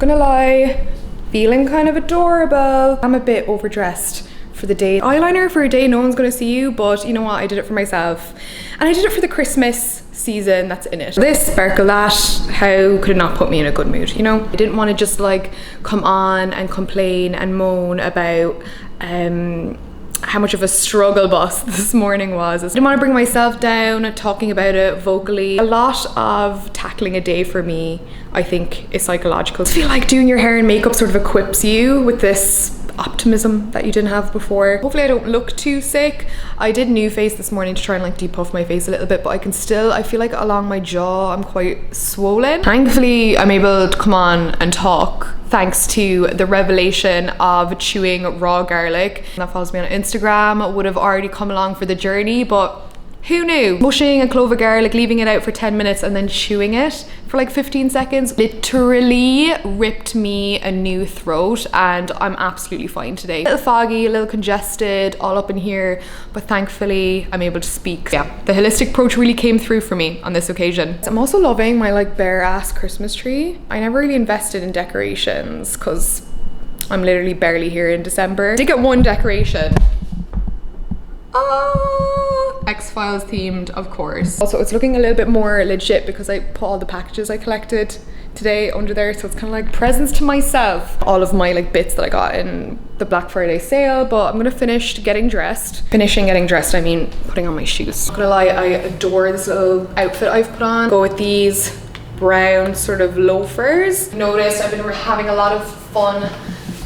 gonna lie, feeling kind of adorable. I'm a bit overdressed for the day. Eyeliner for a day no one's gonna see you, but you know what, I did it for myself. And I did it for the Christmas season that's in it. This, sparkle that, how could it not put me in a good mood, you know? I didn't want to just like come on and complain and moan about how much of a struggle bus this morning was. I didn't want to bring myself down talking about it vocally. A lot of tackling a day for me, I think, is psychological. I feel like doing your hair and makeup sort of equips you with this optimism that you didn't have before. Hopefully I don't look too sick. I did new face this morning to try and like depuff my face a little bit, but I feel like along my jaw I'm quite swollen. Thankfully I'm able to come on and talk thanks to the revelation of chewing raw garlic. That follows me on Instagram would have already come along for the journey, but who knew? Mushing a clove of garlic, leaving it out for 10 minutes and then chewing it for like 15 seconds literally ripped me a new throat, and I'm absolutely fine today. A little foggy, a little congested, all up in here, but thankfully I'm able to speak. Yeah, the holistic approach really came through for me on this occasion. I'm also loving my like bare ass Christmas tree. I never really invested in decorations because I'm literally barely here in December. I did get one decoration. X-Files themed, of course. Also, it's looking a little bit more legit because I put all the packages I collected today under there, so it's kind of like presents to myself. All of my like bits that I got in the Black Friday sale, but I'm gonna finish getting dressed. Finishing getting dressed, I mean putting on my shoes. Not gonna lie, I adore this little outfit I've put on. Go with these brown sort of loafers. Notice I've been having a lot of fun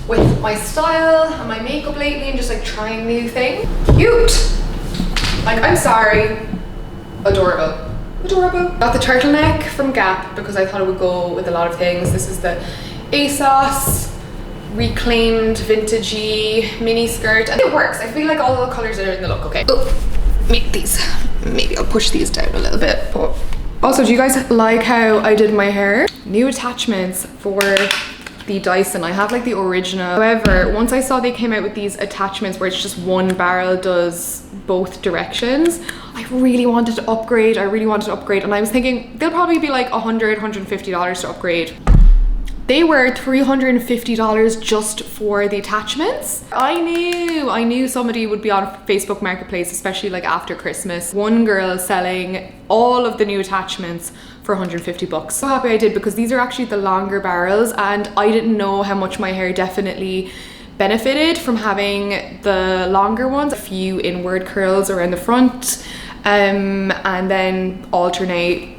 with my style and my makeup lately and just like trying new things. Cute! Like, I'm sorry. Adorable. Adorable. Got the turtleneck from Gap because I thought it would go with a lot of things. This is the ASOS reclaimed vintagey mini skirt. And it works. I feel like all the colors are in the look, okay? Oh, maybe I'll push these down a little bit. But also, do you guys like how I did my hair? New attachments for the Dyson. I have like the original. However, once I saw they came out with these attachments where it's just one barrel does both directions, I really wanted to upgrade. And I was thinking they'll probably be like $100, $150 to upgrade. They were $350 just for the attachments. I knew somebody would be on Facebook Marketplace, especially like after Christmas. One girl selling all of the new attachments for 150 bucks. So happy I did, because these are actually the longer barrels and I didn't know how much my hair definitely benefited from having the longer ones. A few inward curls around the front and then alternate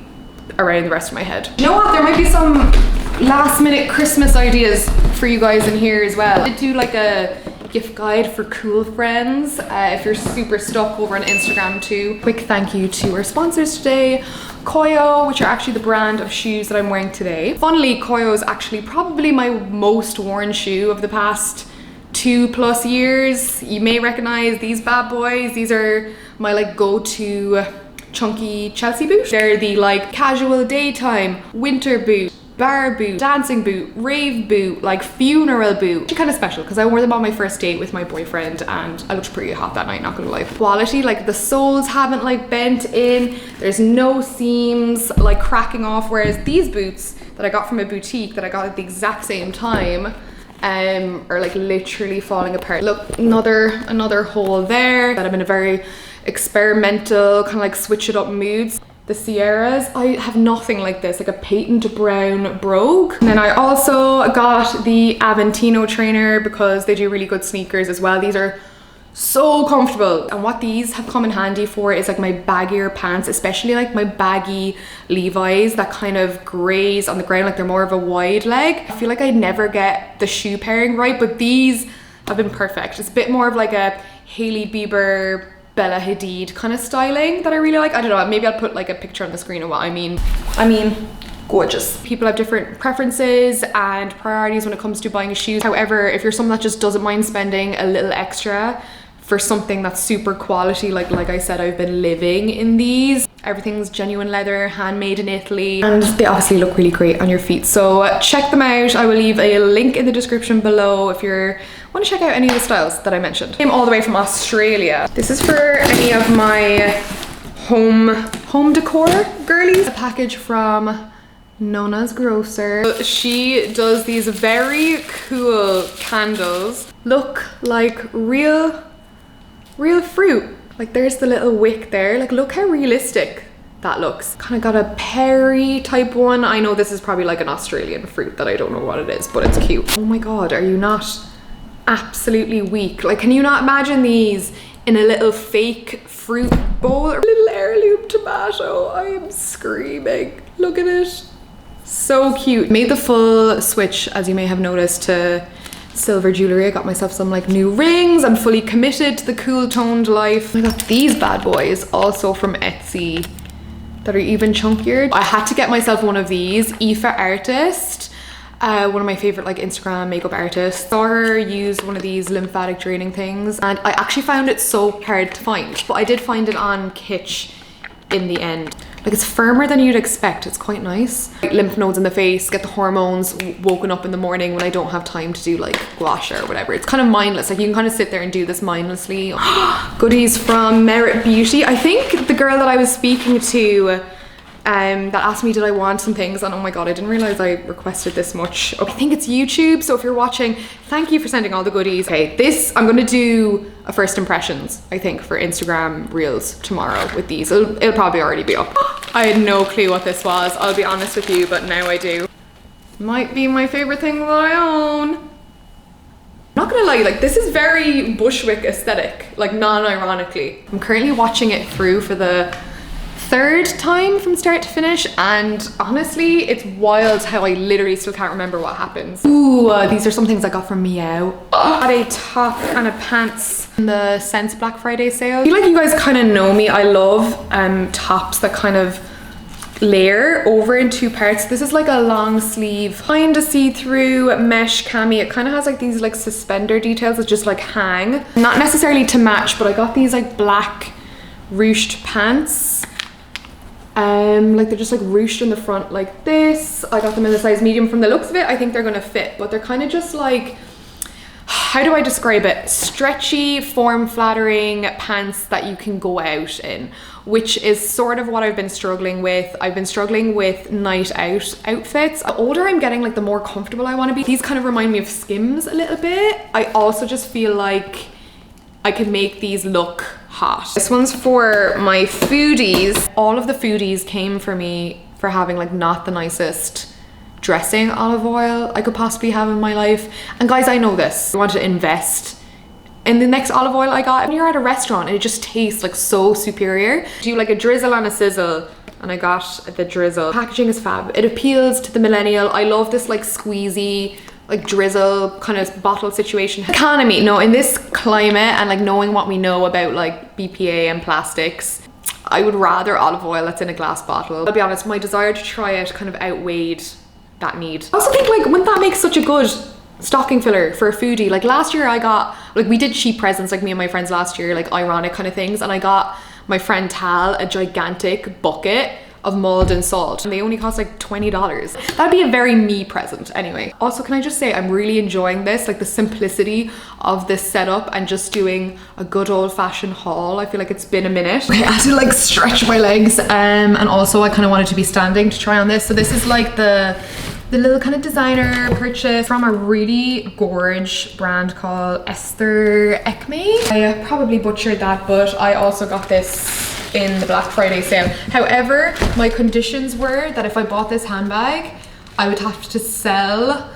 around the rest of my head. You know what, there might be some last minute Christmas ideas for you guys in here as well. I did do like a gift guide for cool friends if you're super stuck over on Instagram too. Quick thank you to our sponsors today, Koyo, which are actually the brand of shoes that I'm wearing today. Funnily, Koyo is actually probably my most worn shoe of the past 2+ years. You may recognize these bad boys. These are my like go-to chunky Chelsea boot. They're the like casual daytime winter boot, bar boot, dancing boot, rave boot, like funeral boot. Kind of special because I wore them on my first date with my boyfriend and I looked pretty hot that night, not gonna lie. Quality, like the soles haven't like bent in, there's no seams like cracking off, whereas these boots that I got from a boutique that I got at the exact same time are like literally falling apart. Look, another hole there. That I'm in a very experimental kind of like switch it up moods. The Sierras, I have nothing like this, like a patent brown brogue. And then I also got the Aventino trainer because they do really good sneakers as well. These are so comfortable. And what these have come in handy for is like my baggier pants, especially like my baggy Levi's that kind of graze on the ground, like they're more of a wide leg. I feel like I never get the shoe pairing right, but these have been perfect. It's a bit more of like a Hailey Bieber, Bella Hadid kind of styling that I really like. I don't know, maybe I'll put like a picture on the screen of what I mean. Gorgeous. People have different preferences and priorities when it comes to buying shoes. However, if you're someone that just doesn't mind spending a little extra for something that's super quality, like I said, I've been living in these. Everything's genuine leather, handmade in Italy, and they obviously look really great on your feet. So check them out. I will leave a link in the description below if you're want to check out any of the styles that I mentioned. Came all the way from Australia. This is for any of my home decor girlies. A package from Nona's Grocer. She does these very cool candles. Look like real fruit. Like there's the little wick there. Like look how realistic that looks. Kind of got a perry type one. I know this is probably like an Australian fruit that I don't know what it is, but it's cute. Oh my God, are you not absolutely weak? Like, can you not imagine these in a little fake fruit bowl? A little heirloom tomato. I am screaming. Look at it. So cute. Made the full switch, as you may have noticed, to silver jewelry. I got myself some like new rings. I'm fully committed to the cool toned life. I got these bad boys also from Etsy that are even chunkier. I had to get myself one of these. Aoife Artist, one of my favorite like Instagram makeup artists. Saw her use one of these lymphatic draining things and I actually found it so hard to find, but I did find it on Kitsch in the end. Like it's firmer than you'd expect. It's quite nice. Like, lymph nodes in the face, get the hormones woken up in the morning when I don't have time to do like gua sha or whatever. It's kind of mindless. Like you can kind of sit there and do this mindlessly. Goodies from Merit Beauty. I think the girl that I was speaking to that asked me did I want some things, and oh my God, I didn't realize I requested this much. I think it's YouTube, so if you're watching, thank you for sending all the goodies. Okay, this I'm gonna do a first impressions, I think, for Instagram Reels tomorrow with these. It'll probably already be up. I had no clue what this was, I'll be honest with you, but now I do. Might be my favorite thing that I own. Not gonna lie, like this is very Bushwick aesthetic, like non-ironically. I'm currently watching it through for the third time from start to finish, and honestly it's wild how I literally still can't remember what happens. Ooh, these are some things I got from Meow. Got a top and a pants in the Sense Black Friday sale. I feel like you guys kind of know me. I love tops that kind of layer over in two parts. This is like a long sleeve, kind of see-through mesh cami. It kind of has like these like suspender details that just like hang. Not necessarily to match, but I got these like black ruched pants. Like they're just like ruched in the front like this. I got them in the size medium. From the looks of it, I think they're gonna fit, but they're kind of just like, how do I describe it? Stretchy, form-flattering pants that you can go out in, which is sort of what I've been struggling with. I've been struggling with night out outfits. The older I'm getting, like the more comfortable I want to be. These kind of remind me of Skims a little bit. I also just feel like I can make these look hot. This one's for my foodies. All of the foodies came for me for having like not the nicest dressing olive oil I could possibly have in my life. And guys, I know this. I want to invest in the next olive oil I got. When you're at a restaurant and it just tastes like so superior. Do like a drizzle and a sizzle, and I got the drizzle. Packaging is fab. It appeals to the millennial. I love this like squeezy, like drizzle kind of bottle situation. Economy, no, in this climate and like knowing what we know about like BPA and plastics, I would rather olive oil that's in a glass bottle. I'll be honest, my desire to try it kind of outweighed that need. I also think like, wouldn't that make such a good stocking filler for a foodie? Like last year I got, like we did cheap presents, like me and my friends last year, like ironic kind of things, and I got my friend Tal a gigantic bucket of mulled and salt, and they only cost like $20. That'd be a very me present anyway. Also, can I just say I'm really enjoying this, like the simplicity of this setup and just doing a good old-fashioned haul. I feel like it's been a minute. Okay, I had to like stretch my legs, and also I kind of wanted to be standing to try on this. So this is like the little kind of designer purchase from a really gorge brand called Esther Ekme. I probably butchered that, but I also got this in the Black Friday sale. However, my conditions were that if I bought this handbag, I would have to sell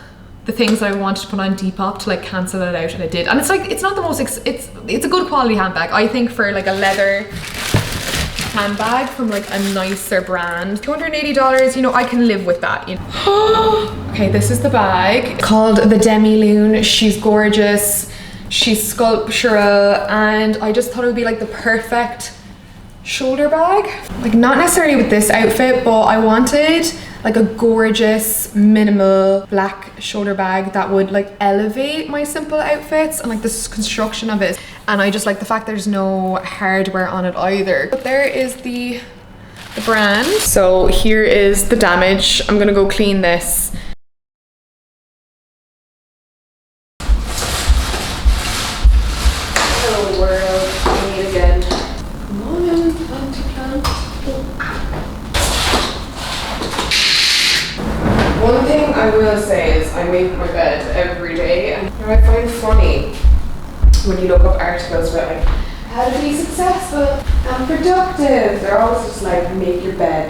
the things that I wanted to put on Depop to like cancel it out, and it did. And it's like, it's not the most, it's a good quality handbag. I think for like a leather handbag from like a nicer brand, $280, you know, I can live with that, you know. Okay, this is the bag. It's called the Demi Lune. She's gorgeous, she's sculptural, and I just thought it would be like the perfect shoulder bag. Like not necessarily with this outfit, but I wanted like a gorgeous minimal black shoulder bag that would like elevate my simple outfits, and like this construction of it, and I just like the fact there's no hardware on it either. But there is the brand. So here is the damage. I'm gonna go clean this. Hello world, we meet again. Come on in, planty plant. One thing I will say is I make my bed every day, and what I find funny when you look up articles about like how to be successful and productive, they're always just like, make your bed,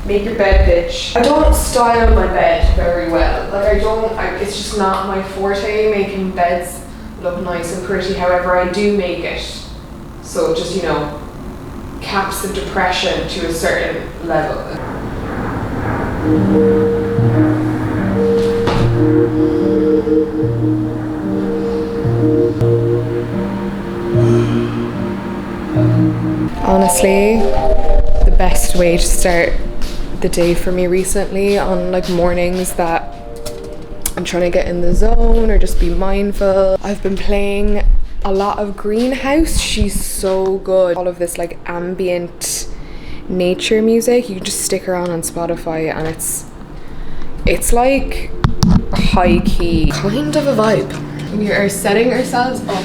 bitch. I don't style my bed very well. Like it's just not my forte, making beds look nice and pretty. However, I do make it, so it just, you know, caps the depression to a certain level. Honestly, the best way to start the day for me recently, on like mornings that I'm trying to get in the zone or just be mindful, I've been playing a lot of Greenhouse. She's so good. All of this like ambient nature music, you can just stick her on Spotify, and it's like high key kind of a vibe. We are setting ourselves up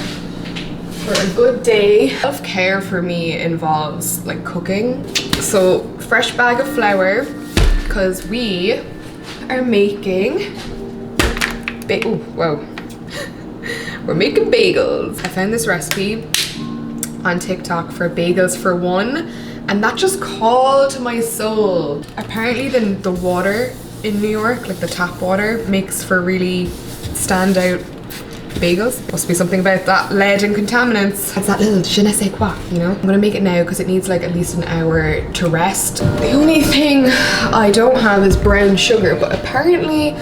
for a good day. Self-care for me involves like cooking. So fresh bag of flour, because we are making we're making bagels. I found this recipe on TikTok for bagels for one, and that just called to my soul. Apparently the water in New York, like the tap water, makes for really standout bagels. Must be something about that lead and contaminants. It's that little je ne sais quoi, you know? I'm gonna make it now because it needs like at least an hour to rest. The only thing I don't have is brown sugar, but apparently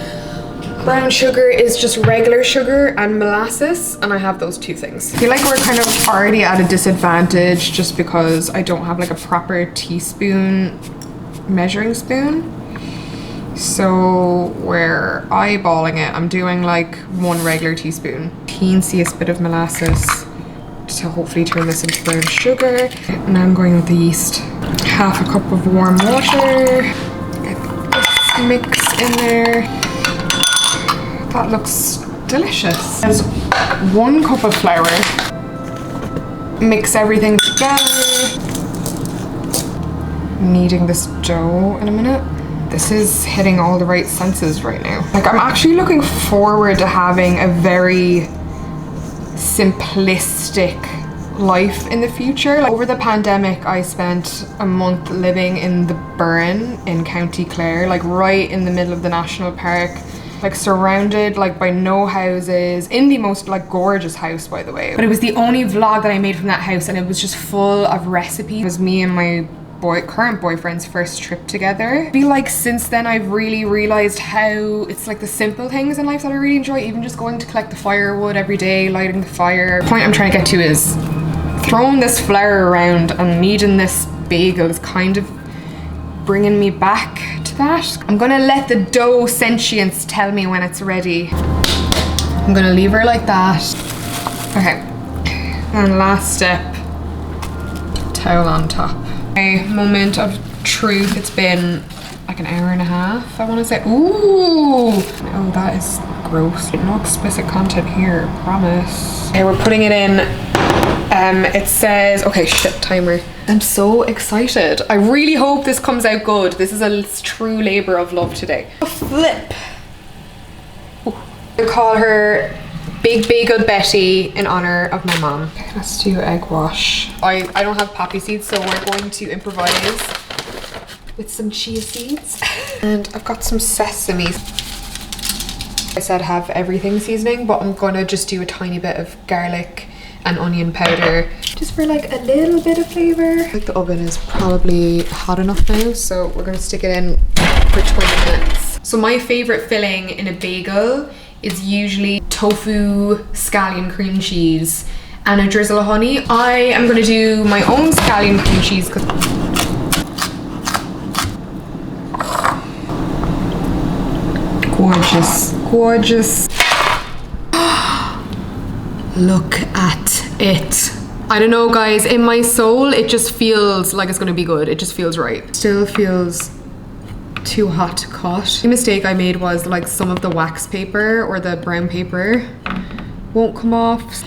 brown sugar is just regular sugar and molasses, and I have those two things. I feel like we're kind of already at a disadvantage just because I don't have like a proper teaspoon measuring spoon. So we're eyeballing it. I'm doing like 1 regular teaspoon. Teensiest bit of molasses to hopefully turn this into brown sugar. And now I'm going with the yeast. Half a cup of warm water. Get this mix in there. That looks delicious. There's 1 cup of flour. Mix everything together. Kneading this dough in a minute. This is hitting all the right senses right now. Like, I'm actually looking forward to having a very simplistic life in the future. Like, over the pandemic, I spent a month living in the Burn in County Clare, like right in the middle of the national park, like surrounded like by no houses, in the most like gorgeous house, by the way. But it was the only vlog that I made from that house, and it was just full of recipes. It was me and my current boyfriend's first trip together. I feel like since then I've really realized how it's like the simple things in life that I really enjoy, even just going to collect the firewood every day, lighting the fire. The point I'm trying to get to is throwing this flour around and kneading this bagel is kind of bringing me back to that. I'm gonna let the dough sentience tell me when it's ready. I'm gonna leave her like that. Okay, and last step, towel on top. Okay, moment of truth. It's been like an hour and a half, I want to say. Ooh! Oh, that is gross. No explicit content here, promise. Okay, we're putting it in. It says, okay, shit, timer. I'm so excited. I really hope this comes out good. This is a true labor of love today. A flip. Ooh. I call her Big Bagel Betty in honor of my mom. Okay, let's do egg wash. I don't have poppy seeds, so we're going to improvise with some chia seeds. And I've got some sesame. I said have everything seasoning, but I'm gonna just do a tiny bit of garlic and onion powder just for like a little bit of flavor. I think the oven is probably hot enough now, so we're gonna stick it in for 20 minutes. So my favorite filling in a bagel is usually tofu, scallion cream cheese, and a drizzle of honey. I am gonna do my own scallion cream cheese because gorgeous, gorgeous. Look at it. I don't know, guys, in my soul it just feels like it's gonna be good. It just feels right. Still feels too hot to cut. The mistake I made was like some of the wax paper or the brown paper won't come off.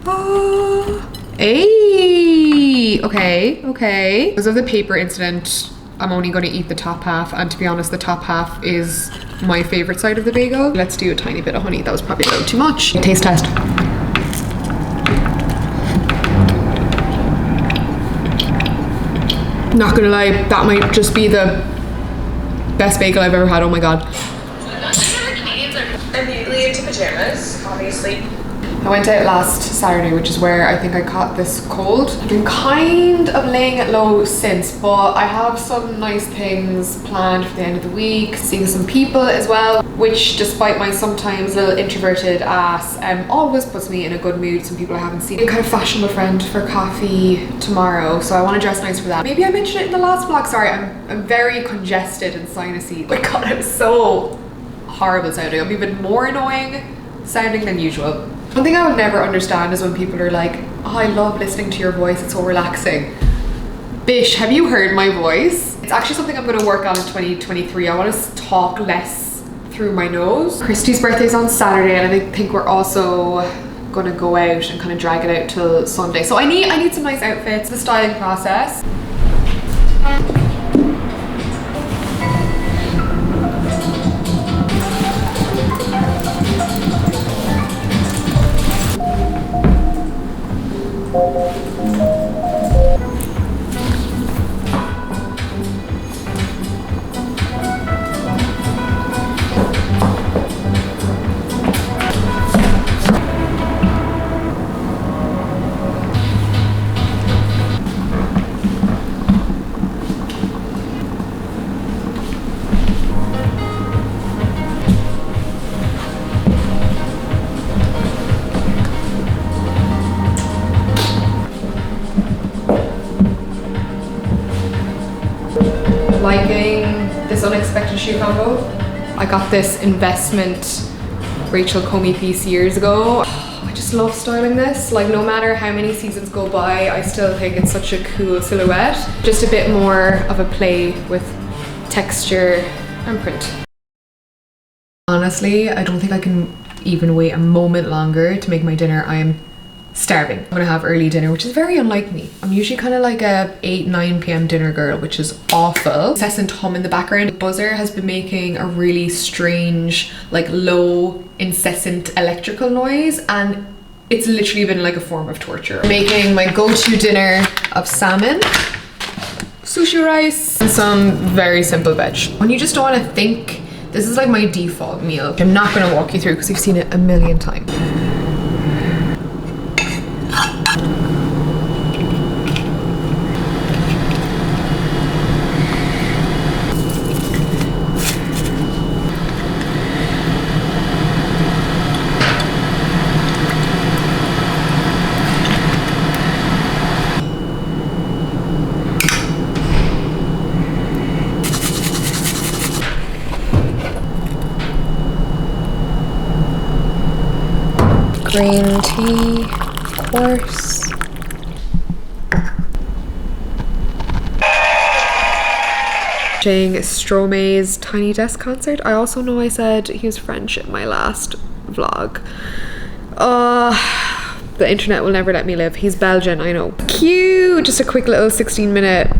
Oh, hey, okay. Because of the paper incident, I'm only going to eat the top half, and to be honest, the top half is my favorite side of the bagel. Let's do a tiny bit of honey. That was probably a little too much. Taste test. Not gonna lie, that might just be the best bagel I've ever had. Oh my god. Canadians are immediately into pajamas, obviously. I went out last Saturday, which is where I think I caught this cold. I've been kind of laying it low since, but I have some nice things planned for the end of the week, seeing some people as well, which despite my sometimes little introverted ass, always puts me in a good mood. Some people I haven't seen. I'm kind of fashionable friend for coffee tomorrow, so I want to dress nice for that. Maybe I mentioned it in the last vlog. Sorry, I'm very congested and sinusy. Oh my god, I'm so horrible sounding. I'm even more annoying sounding than usual. One thing I would never understand is when people are like, oh, I love listening to your voice, it's so relaxing. Bish, have you heard my voice? It's actually something I'm going to work on in 2023. I want to talk less through my nose. Christy's birthday's on Saturday, and I think we're also going to go out and kind of drag it out till Sunday. So I need some nice outfits. The styling process. Liking this unexpected shoe combo. I got this investment Rachel Comey piece years ago. I just love styling this. Like, no matter how many seasons go by, I still think it's such a cool silhouette. Just a bit more of a play with texture and print. Honestly, I don't think I can even wait a moment longer to make my dinner. I am starving. I'm gonna have early dinner, which is very unlike me. I'm usually kind of like a 8-9 p.m. dinner girl, which is awful. Incessant hum in the background. The buzzer has been making a really strange, like low, incessant electrical noise, and it's literally been like a form of torture. Making my go-to dinner of salmon, sushi rice, and some very simple veg. When you just don't want to think, this is like my default meal. I'm not gonna walk you through because you've seen it a million times. Green tea, of course. Watching Stromae's Tiny Desk concert. I also know I said he was French in my last vlog. The internet will never let me live. He's Belgian, I know. Cute! Just a quick little 16-minute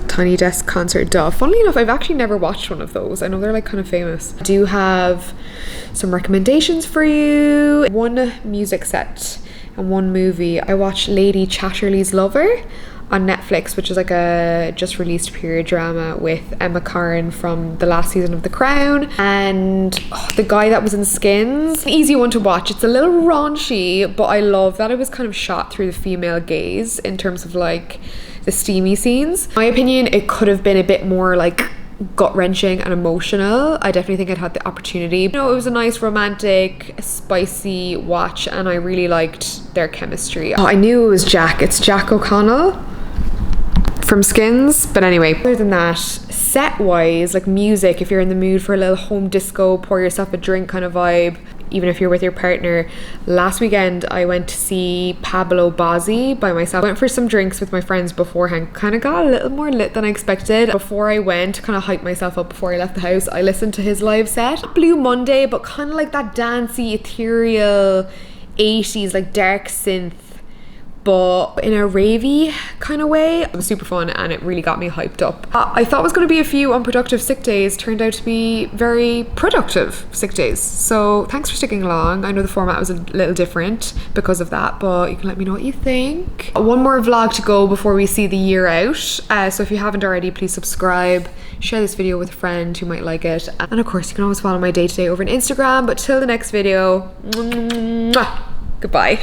Tiny Desk concert. Duh. Funnily enough, I've actually never watched one of those. I know they're like kind of famous. I do have some recommendations for you. One music set and one movie. I watched Lady Chatterley's Lover on Netflix, which is like a just released period drama with Emma Corrin from the last season of The Crown, and the guy that was in Skins. An easy one to watch. It's a little raunchy, but I love that it was kind of shot through the female gaze in terms of like the steamy scenes. In my opinion, it could have been a bit more like gut-wrenching and emotional. I definitely think it had the opportunity. You know, it was a nice romantic, spicy watch, and I really liked their chemistry. Oh, I knew it was Jack. It's Jack O'Connell from Skins. But anyway, other than that, set-wise, like music, if you're in the mood for a little home disco, pour yourself a drink kind of vibe, even if you're with your partner. Last weekend I went to see Pablo Bozzi by myself. Went for some drinks with my friends beforehand. Kind of got a little more lit than I expected. Before I went, kind of hyped myself up before I left the house, I listened to his live set. Blue Monday, but kind of like that dancey, ethereal 80s, like dark synth, but in a ravey kind of way. It was super fun and it really got me hyped up. I thought it was going to be a few unproductive sick days, turned out to be very productive sick days. So thanks for sticking along. I know the format was a little different because of that, but you can let me know what you think. One more vlog to go before we see the year out. So if you haven't already, please subscribe, share this video with a friend who might like it, and of course you can always follow my day-to-day over on Instagram. But till the next video, goodbye.